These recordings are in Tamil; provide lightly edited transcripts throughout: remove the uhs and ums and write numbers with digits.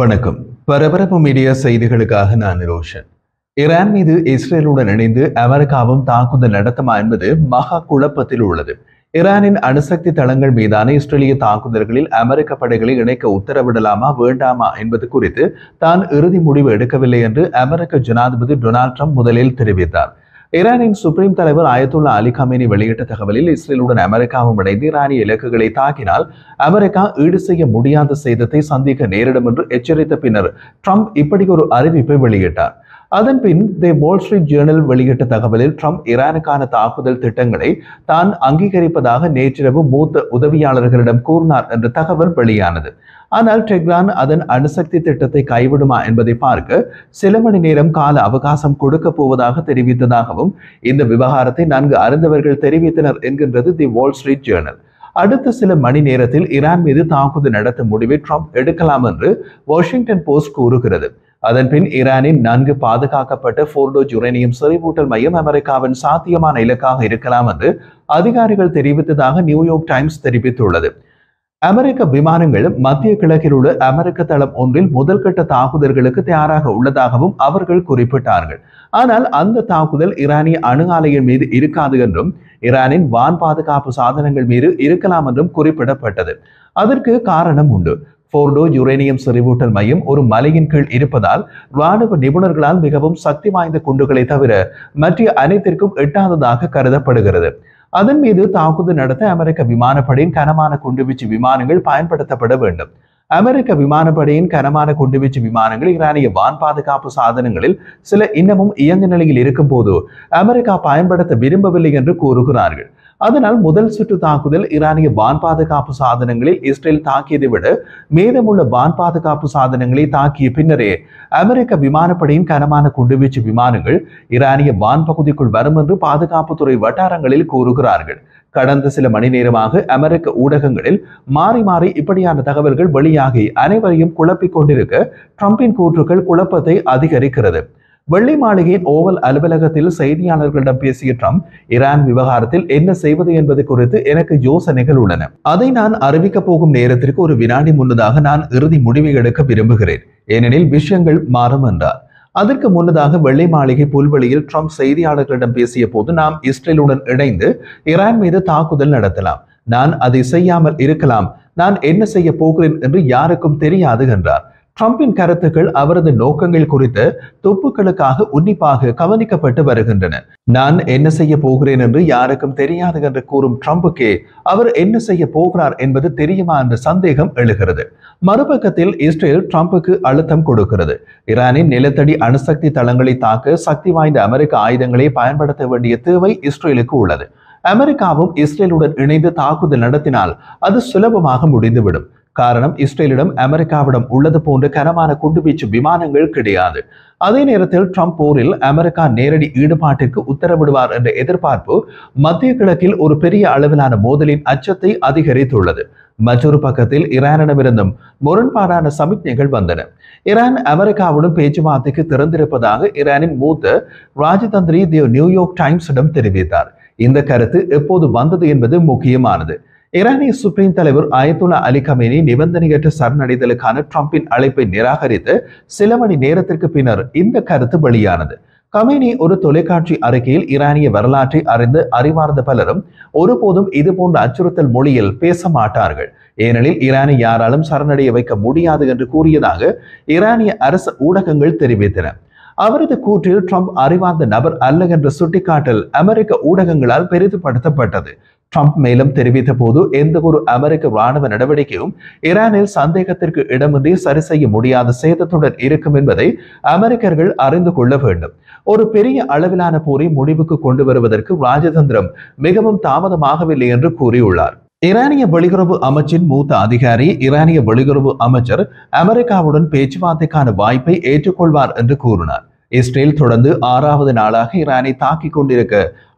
வணக்கம். பரபரப்பு மீடியா செய்திகளுக்காக நான் ரோஷன். ஈரான் மீது இஸ்ரேலுடன் இணைந்து அமெரிக்காவும் தாக்குதல் நடத்துமா என்பது மகா குழப்பத்தில் உள்ளது. ஈரானின் அணுசக்தி தளங்கள் மீதான இஸ்ரேலிய தாக்குதல்களில் அமெரிக்க படைகளை இணைக்க உத்தரவிடலாமா வேண்டாமா என்பது குறித்து தான் இறுதி முடிவு எடுக்கவில்லை என்று அமெரிக்க ஜனாதிபதி டொனால்ட் ட்ரம்ப் முதலில் தெரிவித்தார். ஈரானின் சுப்ரீம் தலைவர் அயத்துல்லா அலி கமேனி வெளியிட்ட தகவலில் இஸ்ரேலுடன் அமெரிக்காவும் இணைந்து ஈரானிய இலக்குகளை தாக்கினால் அமெரிக்கா ஈடு செய்ய முடியாத சேதத்தை சந்திக்க நேரிடும் என்று எச்சரித்த பின்னர் ட்ரம்ப் இப்படி ஒரு அறிவிப்பை வெளியிட்டார். அதன்பின் தி வால் ஸ்ட்ரீட் ஜேர்னல் வெளியிட்ட தகவலில் ட்ரம்ப் ஈரானுக்கான தாக்குதல் திட்டங்களை தான் அங்கீகரிப்பதாக நேற்றிரவு மூத்த உதவியாளர்களிடம் கூறினார் என்ற தகவல் வெளியானது. ஆனால் டெஹ்ரான் அதன் அணுசக்தி திட்டத்தை கைவிடுமா என்பதை பார்க்க சில மணி நேரம் கால அவகாசம் கொடுக்க போவதாக தெரிவித்ததாகவும் இந்த விவகாரத்தை நன்கு அறிந்தவர்கள் தெரிவித்தனர் என்கின்றது தி வால் ஸ்ட்ரீட் ஜேர்னல். அடுத்த சில மணி நேரத்தில் ஈரான் மீது தாக்குதல் நடத்தும் முடிவை ட்ரம்ப் எடுக்கலாம் என்று வாஷிங்டன் போஸ்ட் கூறுகிறது. அதன்பின் ஈரானின் நன்கு பாதுகாக்கப்பட்ட ஃபோர்டோ யுரேனியம் செறிவூட்டல் மையம் அமெரிக்காவின் சாத்தியமான இலக்காக இருக்கலாம் என்று அதிகாரிகள் தெரிவித்ததாக நியூயார்க் டைம்ஸ் தெரிவித்துள்ளது. அமெரிக்க விமானங்கள் மத்திய கிழக்கில் உள்ள அமெரிக்க தளம் ஒன்றில் முதல்கட்ட தாக்குதல்களுக்கு தயாராக உள்ளதாகவும் அவர்கள் குறிப்பிட்டார்கள். ஆனால் அந்த தாக்குதல் ஈரானிய அணு ஆலையின் மீது இருக்காது என்றும் ஈரானின் வான் பாதுகாப்பு சாதனங்கள் மீது இருக்கலாம் என்றும் குறிப்பிடப்பட்டது. அதற்கு காரணம் உண்டு. ஃபோர்டோ யுரேனியம் செறிவூட்டல் மையம் ஒரு மலையின் கீழ் இருப்பதால் ராணுவ நிபுணர்களால் மிகவும் சக்தி வாய்ந்த குண்டுகளை தவிர மற்ற அனைத்திற்கும் எட்டாததாக கருதப்படுகிறது. அதன் மீது தாக்குதல் நடத்த அமெரிக்க விமானப்படையின் கனமான குண்டுவீச்சு விமானங்கள் பயன்படுத்தப்பட வேண்டும். அமெரிக்க விமானப்படையின் கனமான குண்டுவீச்சு விமானங்கள் ஈரானிய வான் பாதுகாப்பு சாதனங்களில் சில இன்னமும் இயங்கு நிலையில் இருக்கும் போது அமெரிக்கா பயன்படுத்த விரும்பவில்லை என்று கூறுகிறார்கள். அதனால் முதல் சுற்று தாக்குதல் ஈரானிய வான் பாதுகாப்பு சாதனங்களில் இஸ்ரேல் தாக்கியதை விட மீதமுள்ள வான் பாதுகாப்பு சாதனங்களை தாக்கிய பின்னரே அமெரிக்க விமானப்படையின் கனமான குண்டுவீச்சு விமானங்கள் ஈரானிய வான் பகுதிக்குள் வரும் என்று பாதுகாப்புத்துறை வட்டாரங்களில் கூறுகிறார்கள். கடந்த சில மணி நேரமாக அமெரிக்க ஊடகங்களில் மாறி மாறி இப்படியான தகவல்கள் வெளியாகி அனைவரையும் குழப்பிக் கொண்டிருக்க ட்ரம்பின் கூற்றுக்கள் குழப்பத்தை அதிகரிக்கிறது. வெள்ளை மாளிகையின் ஓவல் அலுவலகத்தில் செய்தியாளர்களிடம் பேசிய ட்ரம்ப் ஈரான் விவகாரத்தில் என்ன செய்வது என்பது குறித்து எனக்கு யோசனைகள் உள்ளன. அதை நான் அறிவிக்கப் போகும் நேரத்திற்கு ஒரு வினாடி முன்னதாக நான் இறுதி முடிவை எடுக்க விரும்புகிறேன். ஏனெனில் விஷயங்கள் மாறும் என்றார். அதற்கு முன்னதாக வெள்ளை மாளிகை புல்வெளியில் ட்ரம்ப் செய்தியாளர்களிடம் பேசிய போது நாம் இஸ்ரேலுடன் இணைந்து ஈரான் மீது தாக்குதல் நடத்தலாம். நான் அதை செய்யாமல் இருக்கலாம். நான் என்ன செய்ய போகிறேன் என்று யாருக்கும் தெரியாது என்றார். ட்ரம்பின் கருத்துக்கள் அவரது நோக்கங்கள் குறித்த துப்புக்களுக்காக உன்னிப்பாக கவனிக்கப்பட்டு வருகின்றன. நான் என்ன செய்ய போகிறேன் என்று யாருக்கும் தெரியாது என்று கூறும் ட்ரம்புக்கே அவர் என்ன செய்ய போகிறார் என்பது தெரியுமா என்ற சந்தேகம் எழுகிறது. மறுபக்கத்தில் இஸ்ரேல் ட்ரம்புக்கு அழுத்தம் கொடுக்கிறது. ஈரானின் நிலத்தடி அணுசக்தி தளங்களை தாக்க சக்தி வாய்ந்த அமெரிக்க ஆயுதங்களை பயன்படுத்த வேண்டிய தேவை இஸ்ரேலுக்கு உள்ளது. அமெரிக்காவும் இஸ்ரேலுடன் இணைந்து தாக்குதல் நடத்தினால் அது சுலபமாக முடிந்துவிடும். காரணம், இஸ்ரேலிடம் அமெரிக்காவிடம் உள்ளது போன்ற கனமான குண்டுவீச்சு விமானங்கள் கிடையாது. அதே நேரத்தில் ட்ரம்ப் போரில் அமெரிக்கா நேரடி ஈடுபாட்டிற்கு உத்தரவிடுவார் என்ற எதிர்பார்ப்பு மத்திய கிழக்கில் ஒரு பெரிய அளவிலான மோதலின் அச்சத்தை அதிகரித்துள்ளது. மற்றொரு பக்கத்தில் ஈரானிடமிருந்தும் முரண்பாடான சமிக்ஞைகள் வந்தன. ஈரான் அமெரிக்காவுடன் பேச்சுவார்த்தைக்கு திறந்திருப்பதாக ஈரானின் மூத்த ராஜதந்திரி தி நியூயார்க் டைம்ஸிடம் தெரிவித்தார். இந்த கருத்து எப்போது வந்தது என்பது முக்கியமானது. ஈரானிய சுப்ரீம் தலைவர் அயத்துல்லா அலி கமேனி நிபந்தனையற்ற சரணடைதலுக்கான ட்ரம்பின் அழைப்பை நிராகரித்து சில மணி நேரத்திற்கு பின்னர் இந்த கருத்து வெளியானது. கமேனி ஒரு தொலைக்காட்சி அறிக்கையில் ஈரானிய வரலாற்றை அறிந்து அறிவார்ந்த பலரும் ஒருபோதும் இது போன்ற அச்சுறுத்தல் மொழியில் பேச மாட்டார்கள். ஏனெனில் ஈரானை யாராலும் சரணடைய வைக்க முடியாது என்று கூறியதாக ஈரானிய அரசு ஊடகங்கள் தெரிவித்தன. அவரது கூற்றில் ட்ரம்ப் அறிவார்ந்த நபர் அல்ல என்ற சுட்டிக்காட்டல் அமெரிக்க ஊடகங்களால் பெரிதுபடுத்தப்பட்டது. ட்ரம்ப் மேலும் தெரிவித்த போது எந்த ஒரு அமெரிக்க ராணுவ நடவடிக்கையும் ஈரானில் சந்தேகத்திற்கு இடமின்றி சரி செய்ய முடியாத சேதத்துடன் இருக்கும் என்பதை அமெரிக்கர்கள் அறிந்து கொள்ள வேண்டும். ஒரு பெரிய அளவிலான போரை முடிவுக்கு கொண்டு வருவதற்கு ராஜதந்திரம் மிகவும் தாமதமாகவில்லை என்று கூறியுள்ளார். ஈரானிய வெளியுறவு அமைச்சின் மூத்த அதிகாரி ஈரானிய வெளியுறவு அமைச்சர் அமெரிக்காவுடன் பேச்சுவார்த்தைக்கான வாய்ப்பை ஏற்றுக்கொள்வார் என்று கூறினார். இஸ்ரேல் தொடர்ந்து 6வது நாளாக ஈரானை தாக்கிக் கொண்டிருக்க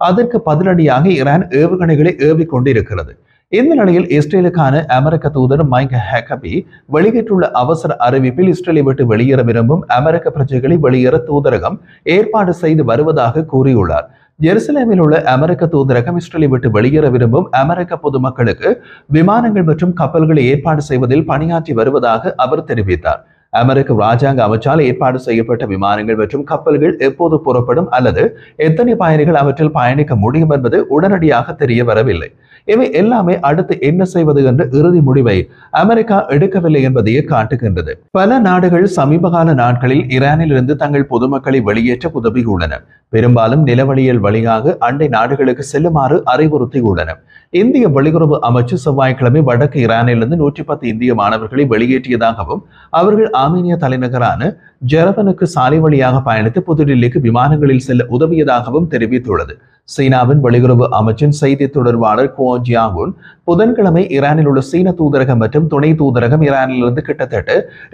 அதற்கு பதிலடியாக ஈரான் ஏவுகணைகளை ஏவிக் கொண்டிருக்கிறது. இந்த நிலையில் இஸ்ரேலுக்கான அமெரிக்க தூதர் மைக் ஹக்கபி வெளியிட்டுள்ள அவசர அறிவிப்பில் இஸ்ரேலை விட்டு வெளியேற விரும்பும் அமெரிக்க பிரஜைகளை வெளியேற தூதரகம் ஏற்பாடு செய்து வருவதாக கூறியுள்ளார். ஜெருசலேமில் உள்ள அமெரிக்க தூதரகம் இஸ்ரேலை விட்டு வெளியேற விரும்பும் அமெரிக்க பொதுமக்களுக்கு விமானங்கள் மற்றும் கப்பல்களை ஏற்பாடு செய்வதில் பணியாற்றி வருவதாக அவர் தெரிவித்தார். அமெரிக்க ராஜாங்க அமைச்சால் ஏற்பாடு செய்யப்பட்ட விமானங்கள் மற்றும் கப்பல்கள் எப்போது புறப்படும் அல்லது எத்தனை பயணிகள் அவற்றில் பயணிக்க முடியும் என்பது உடனடியாக தெரிய வரவில்லை. இவை எல்லாமே அடுத்து என்ன செய்வது என்ற இறுதி முடிவை அமெரிக்கா எடுக்கவில்லை என்பதையே காட்டுகின்றது. பல நாடுகள் சமீபகால நாட்களில் ஈரானில் இருந்து தங்கள் பொதுமக்களை வெளியேற்ற உதவியுள்ளன. பெரும்பாலும் நிலவழியல் வழியாக அண்டை நாடுகளுக்கு செல்லுமாறு அறிவுறுத்தியுள்ளன. இந்திய வெளியுறவு அமைச்சு செவ்வாய்க்கிழமை வடக்கு ஈரானிலிருந்து 110 இந்திய மாணவர்களை வெளியேற்றியதாகவும் அவர்கள் ஆர்மீனிய தலைநகரான ஜெரவனுக்கு சாலை வழியாக பயணித்து புதுடில்லிக்கு விமானங்களில் செல்ல உதவியதாகவும் தெரிவித்துள்ளது. சீனாவின் வெளியுறவு அமைச்சின் செய்தி தொடர்பாளர் குவோ ஜியாங்குன் புதன்கிழமை ஈரானில் உள்ள சீன தூதரகம் மற்றும் துணை தூதரகம் ஈரானிலிருந்து கிட்டத்தட்ட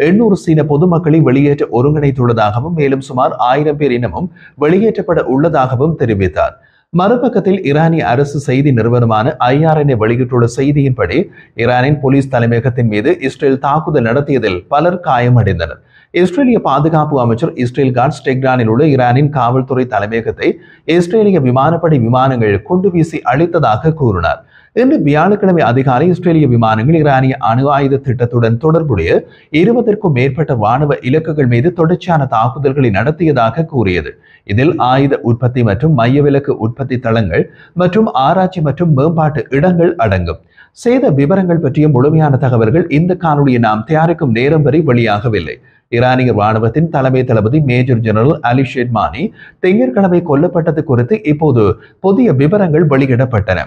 800 சீன பொதுமக்களை வெளியேற்ற ஒருங்கிணைத்துள்ளதாகவும் மேலும் சுமார் 1000 பேர் இன்னமும் வெளியேற்றப்பட உள்ளதாகவும் தெரிவித்தார். மறுபக்கத்தில் ஈரானிய அரசு செய்தி நிறுவனமான IRNA வெளியிட்டுள்ள செய்தியின்படி ஈரானின் போலீஸ் தலைமையகத்தின் மீது இஸ்ரேல் தாக்குதல் நடத்தியதில் பலர் காயமடைந்தனர். இஸ்ரேலிய பாதுகாப்பு அமைச்சர் இஸ்ரேல் காட்ஸ் டெஹ்ரானில் உள்ள ஈரானின் காவல்துறை தலைமையகத்தை இஸ்ரேலிய விமானப்படை விமானங்கள் கொண்டு வீசி அழித்ததாக கூறினார். இன்று வியாழக்கிழமை அதிகாலை இஸ்ரேலிய விமானங்கள் ஈரானிய அணு ஆயுத திட்டத்துடன் தொடர்புடைய 20க்கும் மேற்பட்ட ராணுவ இலக்குகள் மீது தொடர்ச்சியான தாக்குதல்களை நடத்தியதாக கூறியது. இதில் ஆயுத உற்பத்தி மற்றும் மையவிலக்கு உற்பத்தி தளங்கள் மற்றும் ஆராய்ச்சி மற்றும் மேம்பாட்டு இடங்கள் அடங்கும். சேத விவரங்கள் பற்றிய முழுமையான தகவல்கள் இந்த காணொலியை நாம் தயாரிக்கும் நேரம் வரை வெளியாகவில்லை. ஈரானிய ராணுவத்தின் தலைமை தளபதி மேஜர் ஜெனரல் அலி ஷெட்மானி திங்கட்கிழமை கொல்லப்பட்டது குறித்து இப்போது புதிய விவரங்கள் வெளியிடப்பட்டன.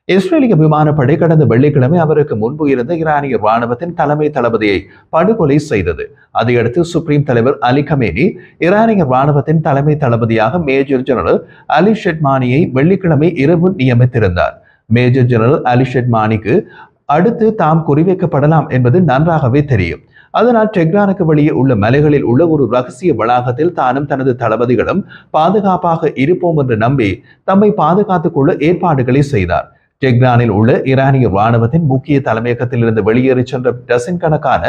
இஸ்ரேலிய விமானப்படை கடந்த வெள்ளிக்கிழமை அவருக்கு முன்பு இருந்த ஈரானிய ராணுவத்தின் தலைமை தளபதியை படுகொலை செய்தது. அதையடுத்து சுப்ரீம் தலைவர் அலி கமேனி ஈரானிய ராணுவத்தின் தலைமை தளபதியாக மேஜர் ஜெனரல் அலி ஷெட்மானியை வெள்ளிக்கிழமை இரவு நியமித்திருந்தார். மேஜர் ஜெனரல் அலி ஷெட்மானிக்கு அடுத்து தாம் குறிவைக்கப்படலாம் என்பது நன்றாகவே தெரியும். அதனால் டெஹ்ரானுக்கு வெளியே உள்ள மலைகளில் உள்ள ஒரு ரகசிய வளாகத்தில் தானும் தனது தளபதிகளும் பாதுகாப்பாக இருப்போம் என்று நம்பி தம்மை பாதுகாத்துக் கொள்ள ஏற்பாடுகளை செய்தார். டெஹ்ரானில் உள்ள ஈரானிய ராணுவத்தின் முக்கிய தலைமையகத்தில் இருந்து வெளியேறி சென்ற டசன் கணக்கான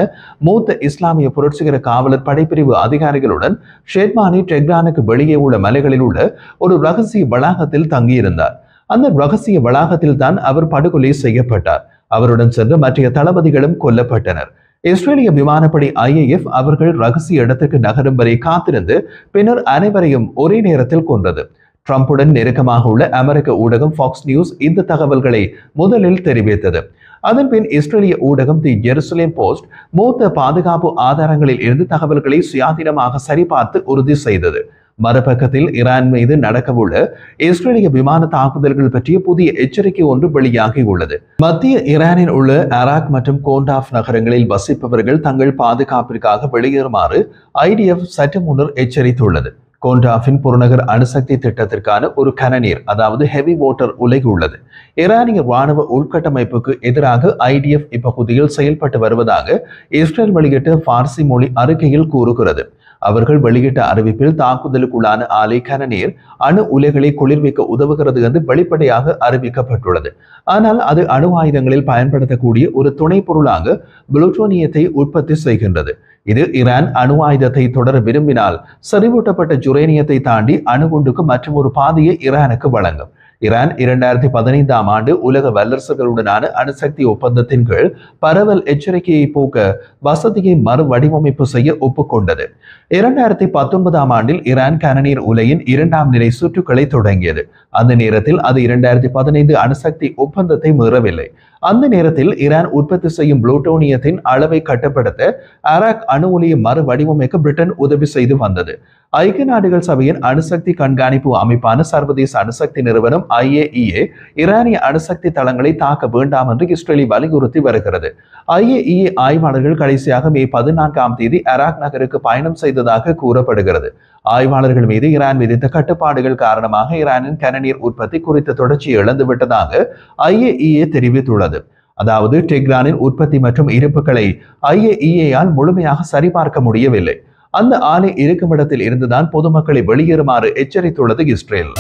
மூத்த இஸ்லாமிய புரட்சிகர காவலர் படைப்பிரிவு அதிகாரிகளுடன் ஷெட்மானி டெஹ்ரானுக்கு வெளியே உள்ள மலைகளில் உள்ள ஒரு ரகசிய வளாகத்தில் தங்கியிருந்தார். அந்த ரகசிய வளாகத்தில் தான் அவர் படுகொலை செய்யப்பட்டார். அவருடன் சென்று மற்ற தளபதிகளும் கொல்லப்பட்டனர். இஸ்ரேலிய விமானப்படை IAF அவர்கள் ரகசிய இடத்திற்கு நகரும் வரை காத்திருந்து பின்னர் அனைவரையும் ஒரே நேரத்தில் கொன்றது. ட்ரம்புடன் நெருக்கமாக உள்ள அமெரிக்க ஊடகம் ஃபாக்ஸ் நியூஸ் இந்த தகவல்களை முதலில் தெரிவித்தது. அதன்பின் இஸ்ரேலிய ஊடகம் தி ஜெருசலேம் போஸ்ட் மூத்த பாதுகாப்பு ஆதாரங்களில் இருந்து தகவல்களை சுயாதீனமாக சரிபார்த்து உறுதி செய்தது. மறுபக்கத்தில் ஈரான் மீது நடக்கவுள்ள இஸ்ரேலிய விமான தாக்குதல்கள் பற்றிய புதிய எச்சரிக்கை ஒன்று வெளியாகியுள்ளது. மத்திய ஈரானில் உள்ள அராக் மற்றும் கோண்டாஃப் நகரங்களில் வசிப்பவர்கள் தங்கள் பாதுகாப்பிற்காக வெளியேறுமாறு IDF சற்று முன்னர் எச்சரித்துள்ளது. கோண்டாஃபின் புறநகர் அணுசக்தி திட்டத்திற்கான ஒரு கனநீர் அதாவது ஹெவி வாட்டர் உலை உள்ளது. ஈரானிய ராணுவ உள்கட்டமைப்புக்கு எதிராக IDF இப்பகுதியில் செயல்பட்டு வருவதாக இஸ்ரேல் வெளியிட்ட பார்சி மொழி அறிக்கையில் கூறுகிறது. அவர்கள் வெளியிட்ட அறிவிப்பில் தாக்குதலுக்குள்ளான ஆலை கனநீர் அணு உலைகளை குளிர்விக்க உதவுகிறது என்று வெளிப்படையாக அறிவிக்கப்பட்டுள்ளது. ஆனால் அது அணு ஆயுதங்களில் பயன்படுத்தக்கூடிய ஒரு துணை பொருளாக புளூட்டோனியத்தை உற்பத்தி செய்கின்றது. இது ஈரான் அணு ஆயுதத்தை தொடர விரும்பினால் செறிவூட்டப்பட்ட யுரேனியத்தை தாண்டி அணுகுண்டுக்கு மற்றும் ஒரு பாதையை ஈரானுக்கு வழங்கும். ஈரான் 2015ஆம் ஆண்டு உலக வல்லரசுகளுடனான அணுசக்தி ஒப்பந்தத்தின் கீழ் பரவல் எச்சரிக்கையை போக்க வசதியை மறு வடிவமைப்பு செய்ய ஒப்புக்கொண்டது. 2019ஆம் ஆண்டில் ஈரான் கனநீர் உலையின் 2ஆம் நிலை சுற்றுக்களை தொடங்கியது. அந்த நேரத்தில் அது 2015 அணுசக்தி ஒப்பந்தத்தை மீறவில்லை. அந்த நேரத்தில் ஈரான் உற்பத்தி செய்யும் புளூட்டோனியத்தின் அளவை கட்டுப்படுத்த அராக் அணு உலையை மறு வடிவமைக்க பிரிட்டன் உதவி செய்து வந்தது. ஐக்கிய நாடுகள் சபையின் அணுசக்தி கண்காணிப்பு அமைப்பான சர்வதேச அணுசக்தி நிறுவனம் IAEA ஈரானிய அணுசக்தி தளங்களை தாக்க வேண்டாம் என்று இஸ்ரேலை வலியுறுத்தி வருகிறது. IAEA ஆய்வாளர்கள் கடைசியாக மே 14ஆம் தேதி அராக் நகருக்கு பயணம் செய்ததாக கூறப்படுகிறது. ஆய்வாளர்கள் மீது ஈரான் விதித்த கட்டுப்பாடுகள் காரணமாக ஈரானின் கனநீர் உற்பத்தி குறித்த தொடர்ச்சியை இழந்துவிட்டதாக IAEA தெரிவித்துள்ளது. அதாவது டெஹ்ரானின் உற்பத்தி மற்றும் இருப்புகளை IAEA-யால் முழுமையாக சரிபார்க்க முடியவில்லை. அந்த ஆலை இருக்கும் இடத்தில் இருந்துதான் பொதுமக்களை வெளியேறுமாறு எச்சரித்துள்ளது இஸ்ரேல்.